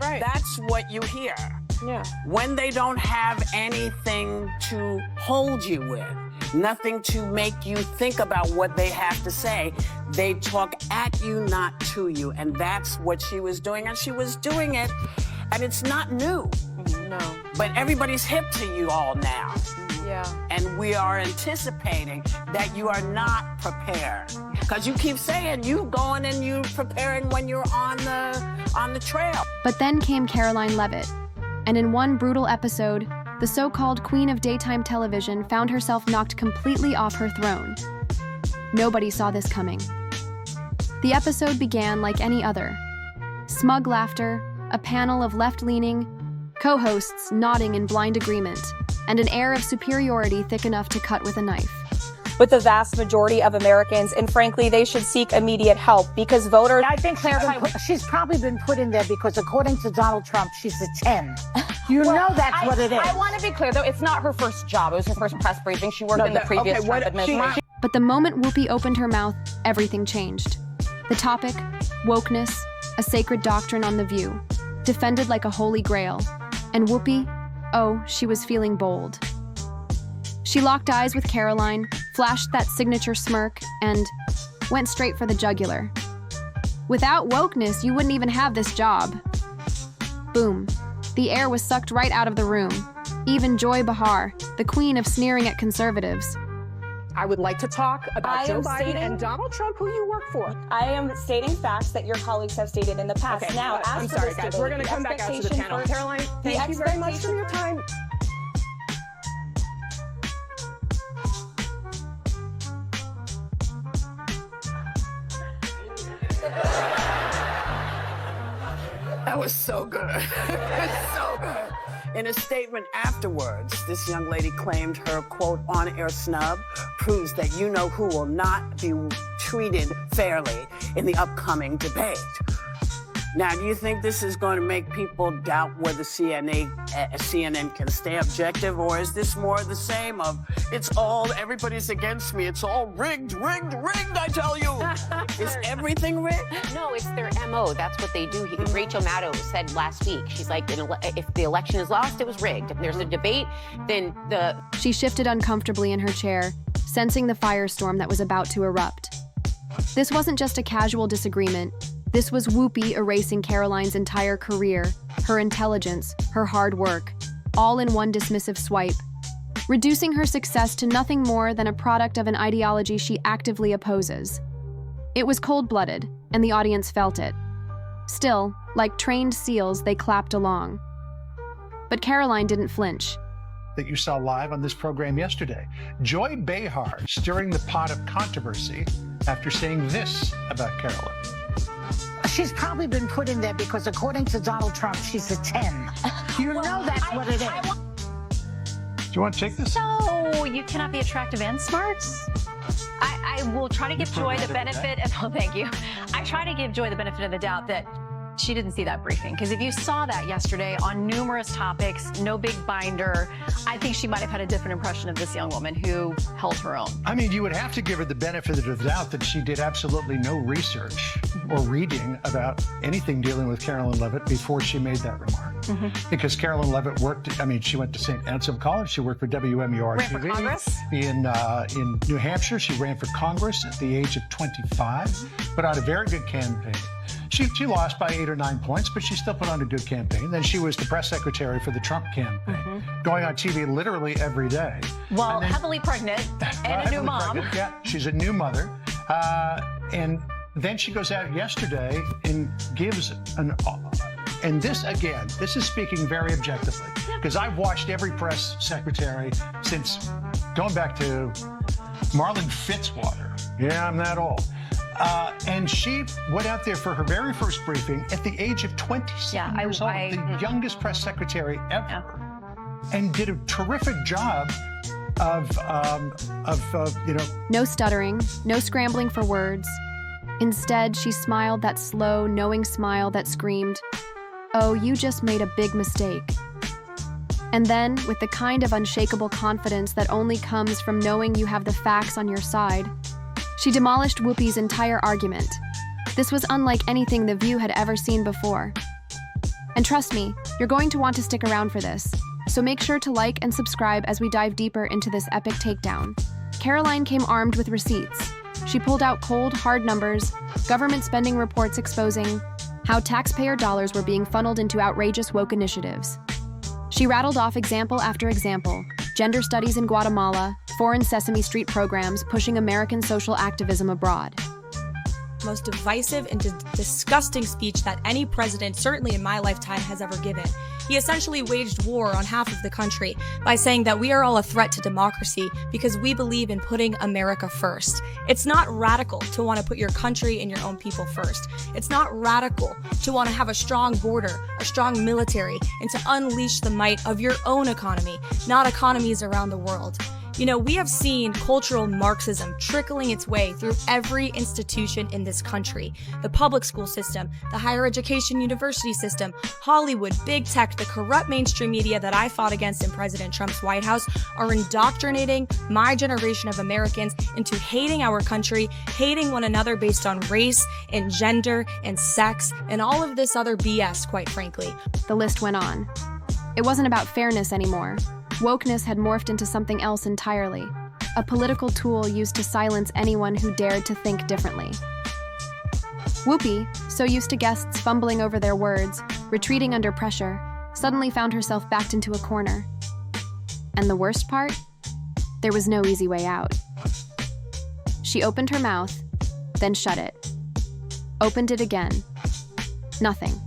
Right. That's what you hear. Yeah. When they don't have anything to hold you with, nothing to make you think about what they have to say, they talk at you, not to you. And that's what she was doing. And she was doing it, and it's not new. No. But everybody's hip to you all now. Yeah. And we are anticipating that you are not prepared. Because you keep saying you going and you preparing when you're on the trail. But then came Karoline Leavitt, and in one brutal episode, the so-called queen of daytime television found herself knocked completely off her throne. Nobody saw this coming. The episode began like any other. Smug laughter, a panel of left-leaning co-hosts nodding in blind agreement, and an air of superiority thick enough to cut with a knife. With the vast majority of Americans, and frankly, they should seek immediate help because voters... I think she's probably been put in there because according to Donald Trump, she's a 10. You know that's what it is. I want to be clear, though, it's not her first job. It was her first press briefing. She worked in the previous Trump administration. But the moment Whoopi opened her mouth, everything changed. The topic, wokeness, a sacred doctrine on The View, defended like a holy grail. And Whoopi, oh, she was feeling bold. She locked eyes with Karoline, flashed that signature smirk, and went straight for the jugular. Without wokeness, you wouldn't even have this job. Boom. The air was sucked right out of the room. Even Joy Behar, the queen of sneering at conservatives. I would like to talk about Joe Biden and Donald Trump, who you work for. I am stating facts that your colleagues have stated in the past. Okay, now, I'm sorry, guys. We're going to come back out to the panel. Karoline, thank you very much for your time. That was so good. So good. In a statement afterwards, this young lady claimed her, quote, on-air snub proves that you-know-who will not be treated fairly in the upcoming debate. Now, do you think this is going to make people doubt whether CNN can stay objective, or is this more the same of, everybody's against me, it's all rigged, I tell you. Is everything rigged? No, it's their MO. That's what they do. Rachel Maddow said last week, she's like, if the election is lost, it was rigged. If there's a debate, then She shifted uncomfortably in her chair, sensing the firestorm that was about to erupt. This wasn't just a casual disagreement. This was Whoopi erasing Karoline's entire career, her intelligence, her hard work, all in one dismissive swipe, reducing her success to nothing more than a product of an ideology she actively opposes. It was cold-blooded, and the audience felt it. Still, like trained seals, they clapped along. But Karoline didn't flinch. That you saw live on this program yesterday. Joy Behar stirring the pot of controversy after saying this about Karoline. She's probably been put in there because according to Donald Trump, she's a 10. You know that's what it is. Do you want to take this? No, you cannot be attractive and smart. I will try to give Joy the benefit, oh, thank you. I try to give Joy the benefit of the doubt that she didn't see that briefing. Because if you saw that yesterday on numerous topics, no big binder, I think she might have had a different impression of this young woman who held her own. I mean, you would have to give her the benefit of the doubt that she did absolutely no research or reading about anything dealing with Karoline Leavitt before she made that remark. Because Karoline Leavitt she went to St. Anselm College, she worked for WMUR Ran for TV. Congress? In New Hampshire, she ran for Congress at the age of 25, put out a very good campaign. She lost by 8 or 9 points, but she still put on a good campaign. Then she was the press secretary for the Trump campaign, going on TV literally every day. Well, heavily pregnant and a new mom. Yeah, she's a new mother. And then she goes out yesterday and gives and this, again, this is speaking very objectively, because I've watched every press secretary since going back to Marlon Fitzwater. Yeah, I'm that old. And she went out there for her very first briefing at the age of 27 years old, the youngest press secretary ever, and did a terrific job of No stuttering, no scrambling for words. Instead, she smiled that slow, knowing smile that screamed, "Oh, you just made a big mistake." And then, with the kind of unshakable confidence that only comes from knowing you have the facts on your side, she demolished Whoopi's entire argument. This was unlike anything The View had ever seen before. And trust me, you're going to want to stick around for this, so make sure to like and subscribe as we dive deeper into this epic takedown. Karoline came armed with receipts. She pulled out cold, hard numbers, government spending reports exposing how taxpayer dollars were being funneled into outrageous woke initiatives. She rattled off example after example: gender studies in Guatemala, foreign Sesame Street programs pushing American social activism abroad. Most divisive and disgusting speech that any president, certainly in my lifetime, has ever given. He essentially waged war on half of the country by saying that we are all a threat to democracy because we believe in putting America first. It's not radical to want to put your country and your own people first. It's not radical to want to have a strong border, a strong military, and to unleash the might of your own economy, not economies around the world. You know, we have seen cultural Marxism trickling its way through every institution in this country. The public school system, the higher education university system, Hollywood, big tech, the corrupt mainstream media that I fought against in President Trump's White House are indoctrinating my generation of Americans into hating our country, hating one another based on race and gender and sex and all of this other BS, quite frankly. The list went on. It wasn't about fairness anymore. Wokeness had morphed into something else entirely, a political tool used to silence anyone who dared to think differently. Whoopi, so used to guests fumbling over their words, retreating under pressure, suddenly found herself backed into a corner. And the worst part? There was no easy way out. She opened her mouth, then shut it. Opened it again. Nothing.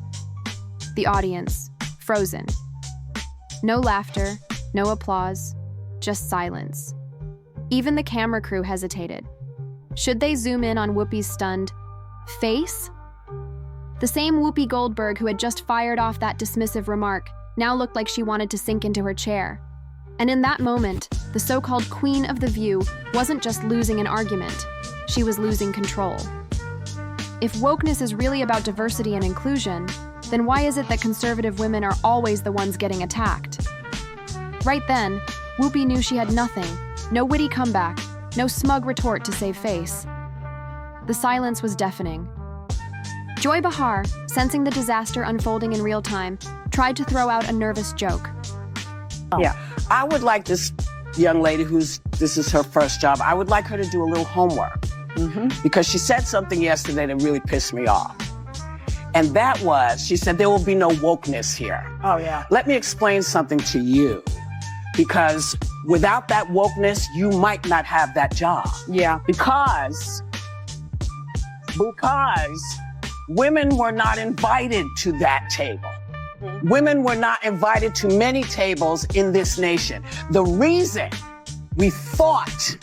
The audience, frozen. No laughter, no applause, just silence. Even the camera crew hesitated. Should they zoom in on Whoopi's stunned face? The same Whoopi Goldberg who had just fired off that dismissive remark now looked like she wanted to sink into her chair. And in that moment, the so-called Queen of the View wasn't just losing an argument, she was losing control. If wokeness is really about diversity and inclusion, then why is it that conservative women are always the ones getting attacked? Right then, Whoopi knew she had nothing, no witty comeback, no smug retort to save face. The silence was deafening. Joy Behar, sensing the disaster unfolding in real time, tried to throw out a nervous joke. Yeah, I would like this young lady this is her first job, I would like her to do a little homework. Because she said something yesterday that really pissed me off. And that was, she said, there will be no wokeness here. Oh, yeah. Let me explain something to you. Because without that wokeness, you might not have that job. Yeah. Because women were not invited to that table. Women were not invited to many tables in this nation. The reason we fought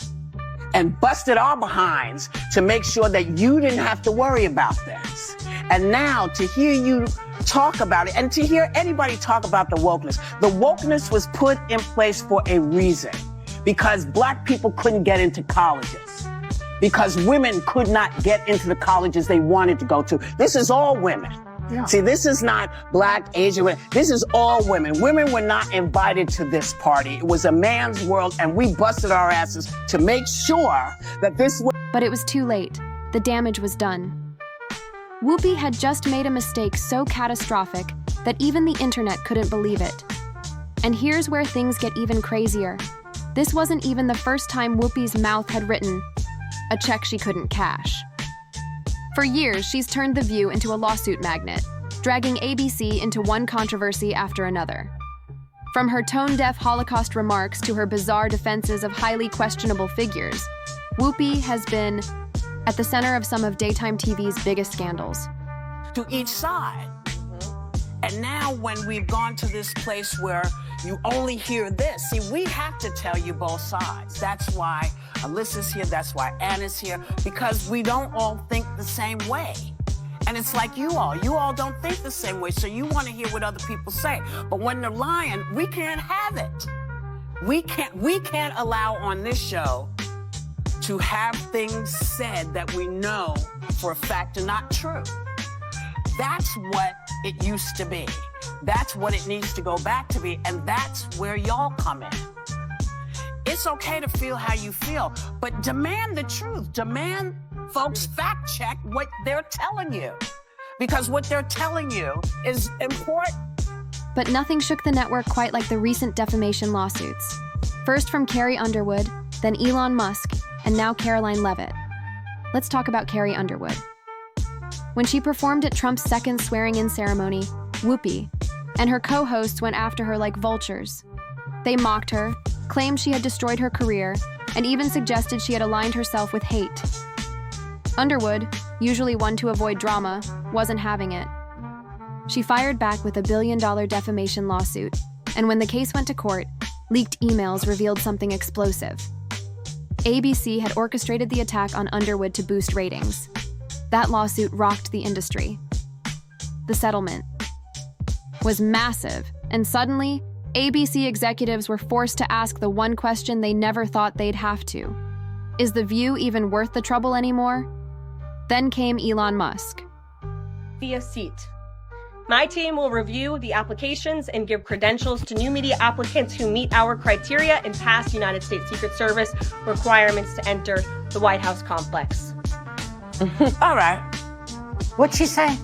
and busted our behinds to make sure that you didn't have to worry about this. And now to hear you talk about it and to hear anybody talk about the wokeness was put in place for a reason. Because black people couldn't get into colleges. Because women could not get into the colleges they wanted to go to. This is all women. Yeah. See, this is not black, Asian women. This is all women. Women were not invited to this party. It was a man's world, and we busted our asses to make sure that this was... But it was too late. The damage was done. Whoopi had just made a mistake so catastrophic that even the internet couldn't believe it. And here's where things get even crazier. This wasn't even the first time Whoopi's mouth had written a check she couldn't cash. For years, she's turned The View into a lawsuit magnet, dragging ABC into one controversy after another. From her tone-deaf Holocaust remarks to her bizarre defenses of highly questionable figures, Whoopi has been at the center of some of daytime TV's biggest scandals. To each side. And now when we've gone to this place where you only hear this, see, we have to tell you both sides. That's why Alyssa's here, that's why Anna's here, because we don't all think the same way. And it's like you all don't think the same way, so you want to hear what other people say. But when they're lying, we can't have it. We can't allow on this show to have things said that we know for a fact are not true. That's what it used to be. That's what it needs to go back to be, and that's where y'all come in. It's okay to feel how you feel, but demand the truth. Demand folks fact check what they're telling you, because what they're telling you is important. But nothing shook the network quite like the recent defamation lawsuits. First from Carrie Underwood, then Elon Musk, and now Karoline Leavitt. Let's talk about Carrie Underwood. When she performed at Trump's second swearing-in ceremony, Whoopi, and her co-hosts went after her like vultures. They mocked her, claimed she had destroyed her career, and even suggested she had aligned herself with hate. Underwood, usually one to avoid drama, wasn't having it. She fired back with a $1 billion defamation lawsuit, and when the case went to court, leaked emails revealed something explosive. ABC had orchestrated the attack on Underwood to boost ratings. That lawsuit rocked the industry. The settlement was massive, and suddenly, ABC executives were forced to ask the one question they never thought they'd have to. Is The View even worth the trouble anymore? Then came Elon Musk. Be a seat. My team will review the applications and give credentials to new media applicants who meet our criteria and pass United States Secret Service requirements to enter the White House complex. All right. What'd she say?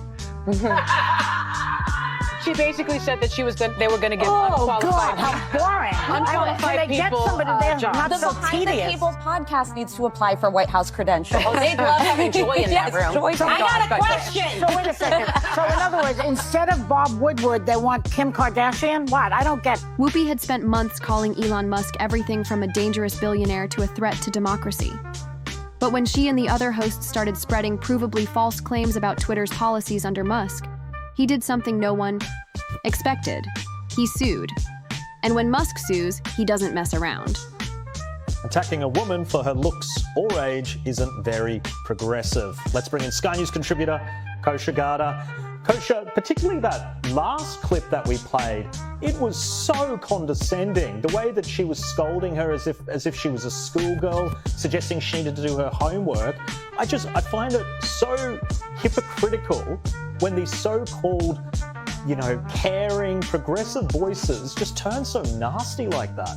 She basically said that they were going to give God, unqualified, how boring. unqualified they people get somebody there jobs. not The so Behind the tedious. Table podcast needs to apply for White House credentials. Oh, they'd love having Joy in that room. Joy's I got a question. So wait a second. So in other words, instead of Bob Woodward, they want Kim Kardashian? What? I don't get. Whoopi had spent months calling Elon Musk everything from a dangerous billionaire to a threat to democracy. But when she and the other hosts started spreading provably false claims about Twitter's policies under Musk, he did something no one expected. He sued. And when Musk sues, he doesn't mess around. Attacking a woman for her looks or age isn't very progressive. Let's bring in Sky News contributor Kosha Garda. Kosha, particularly that last clip that we played, it was so condescending. The way that she was scolding her as if she was a schoolgirl, suggesting she needed to do her homework. I find it so hypocritical when these so-called, caring, progressive voices just turn so nasty like that.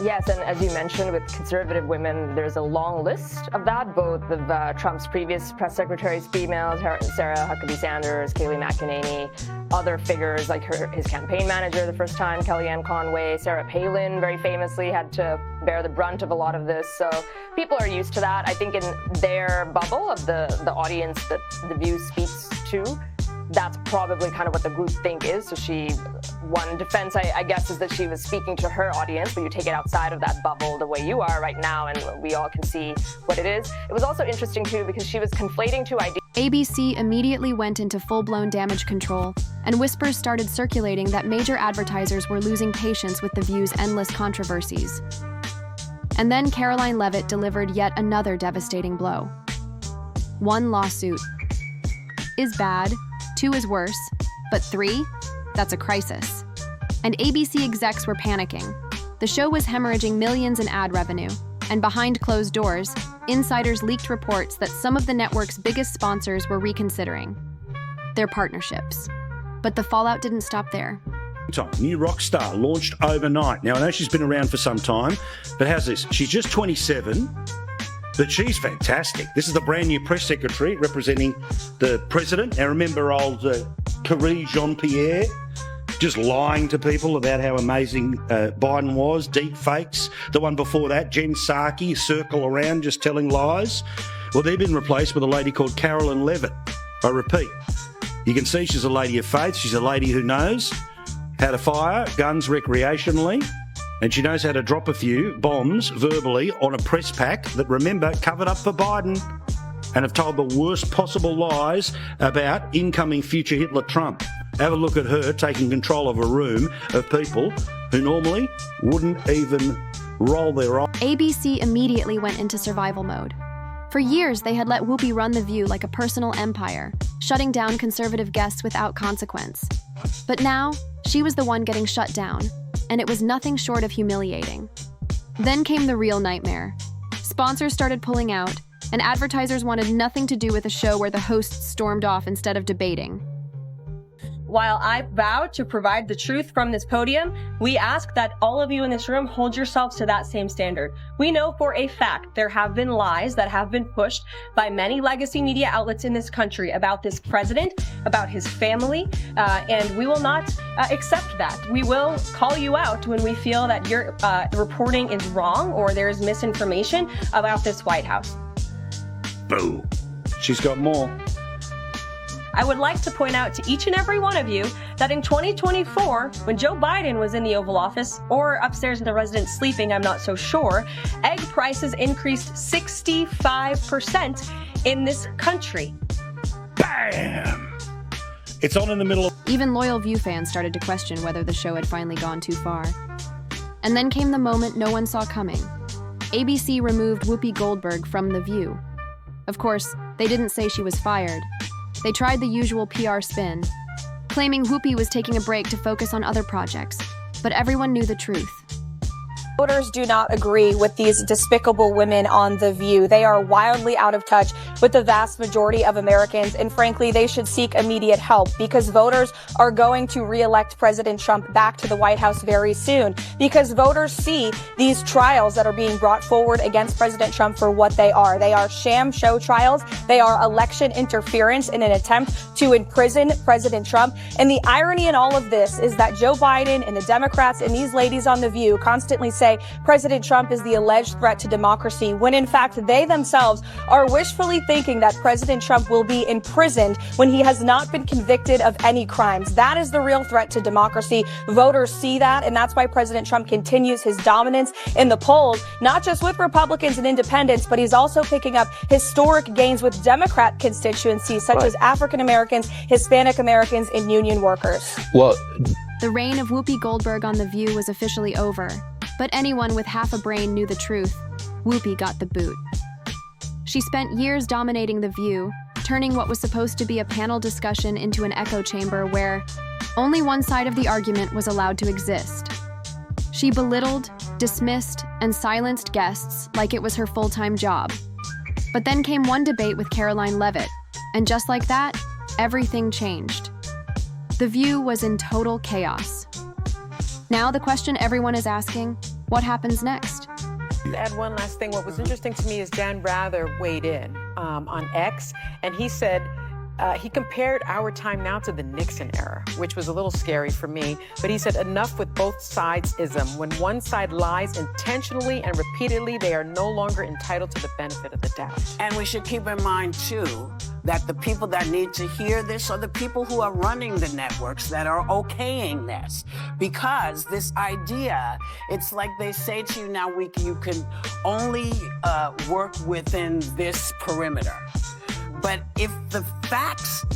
Yes, and as you mentioned, with conservative women, there's a long list of that, both of Trump's previous press secretaries, females, Sarah Huckabee Sanders, Kayleigh McEnany, other figures like his campaign manager the first time, Kellyanne Conway, Sarah Palin, very famously had to bear the brunt of a lot of this. So people are used to that. I think in their bubble of the audience that The View speaks to, that's probably kind of what the group think is. So one defense, I guess, is that she was speaking to her audience, but you take it outside of that bubble the way you are right now, and we all can see what it is. It was also interesting, too, because she was conflating two ideas. ABC immediately went into full-blown damage control, and whispers started circulating that major advertisers were losing patience with The View's endless controversies. And then Karoline Leavitt delivered yet another devastating blow. 1 lawsuit is bad, 2 is worse, but 3? That's a crisis. And ABC execs were panicking. The show was hemorrhaging millions in ad revenue, and behind closed doors, insiders leaked reports that some of the network's biggest sponsors were reconsidering their partnerships. But the fallout didn't stop there. New rock star launched overnight. Now, I know she's been around for some time, but how's this? She's just 27, but she's fantastic. This is the brand new press secretary representing the president. Now, remember old Karoline Jean-Pierre just lying to people about how amazing Biden was, deep fakes. The one before that, Jen Psaki, circle around just telling lies. Well, they've been replaced with a lady called Karoline Leavitt. I repeat, you can see she's a lady of faith. She's a lady who knows how to fire guns recreationally. And she knows how to drop a few bombs verbally on a press pack that, remember, covered up for Biden and have told the worst possible lies about incoming future Hitler Trump. Have a look at her taking control of a room of people who normally wouldn't even roll their eyes. ABC immediately went into survival mode. For years, they had let Whoopi run The View like a personal empire, shutting down conservative guests without consequence. But now, she was the one getting shut down, and it was nothing short of humiliating. Then came the real nightmare. Sponsors started pulling out, and advertisers wanted nothing to do with a show where the hosts stormed off instead of debating. While I vow to provide the truth from this podium, we ask that all of you in this room hold yourselves to that same standard. We know for a fact there have been lies that have been pushed by many legacy media outlets in this country about this president, about his family, and we will not accept that. We will call you out when we feel that your reporting is wrong or there is misinformation about this White House. Boo. She's got more. I would like to point out to each and every one of you that in 2024, when Joe Biden was in the Oval Office, or upstairs in the residence sleeping, I'm not so sure, egg prices increased 65% in this country. Bam! It's on in the middle of... Even loyal View fans started to question whether the show had finally gone too far. And then came the moment no one saw coming. ABC removed Whoopi Goldberg from The View. Of course, they didn't say she was fired. They tried the usual PR spin, claiming Whoopi was taking a break to focus on other projects, but everyone knew the truth. Voters do not agree with these despicable women on The View. They are wildly out of touch with the vast majority of Americans, and frankly, they should seek immediate help because voters are going to re-elect President Trump back to the White House very soon because voters see these trials that are being brought forward against President Trump for what they are. They are sham show trials. They are election interference in an attempt to imprison President Trump. And the irony in all of this is that Joe Biden and the Democrats and these ladies on The View constantly say President Trump is the alleged threat to democracy, when in fact they themselves are wishfully thinking that President Trump will be imprisoned when he has not been convicted of any crimes. That is the real threat to democracy. Voters see that, and that's why President Trump continues his dominance in the polls, not just with Republicans and independents, but he's also picking up historic gains with Democrat constituencies such as African Americans, Hispanic Americans, and union workers. Well, the reign of Whoopi Goldberg on The View was officially over. But anyone with half a brain knew the truth. Whoopi got the boot. She spent years dominating The View, turning what was supposed to be a panel discussion into an echo chamber where only one side of the argument was allowed to exist. She belittled, dismissed, and silenced guests like it was her full-time job. But then came one debate with Karoline Leavitt, and just like that, everything changed. The View was in total chaos. Now the question everyone is asking, what happens next? To add one last thing, what was interesting to me is Dan Rather weighed in on X, and he said, he compared our time now to the Nixon era, which was a little scary for me. But he said, enough with both sides-ism. When one side lies intentionally and repeatedly, they are no longer entitled to the benefit of the doubt. And we should keep in mind, too, that the people that need to hear this are the people who are running the networks that are okaying this. Because this idea, it's like they say to you now, you can only work within this perimeter. But if the facts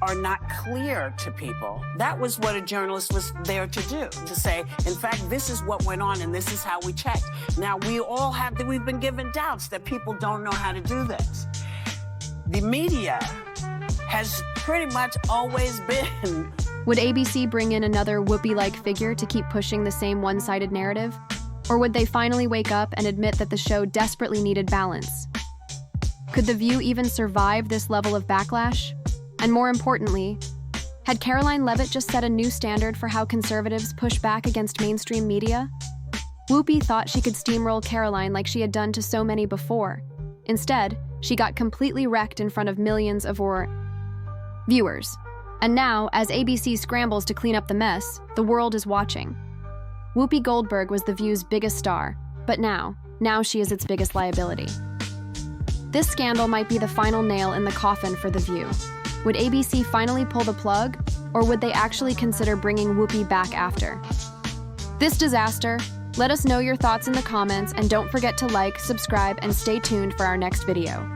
are not clear to people, that was what a journalist was there to do, to say, in fact, this is what went on and this is how we checked. Now, we've been given doubts that people don't know how to do this. The media has pretty much always been. Would ABC bring in another Whoopi-like figure to keep pushing the same one-sided narrative? Or would they finally wake up and admit that the show desperately needed balance? Could The View even survive this level of backlash? And more importantly, had Karoline Leavitt just set a new standard for how conservatives push back against mainstream media? Whoopi thought she could steamroll Karoline like she had done to so many before. Instead, she got completely wrecked in front of millions of viewers. And now, as ABC scrambles to clean up the mess, the world is watching. Whoopi Goldberg was The View's biggest star, but now she is its biggest liability. This scandal might be the final nail in the coffin for The View. Would ABC finally pull the plug, Or would they actually consider bringing Whoopi back after? This disaster? Let us know your thoughts in the comments, and don't forget to like, subscribe, and stay tuned for our next video.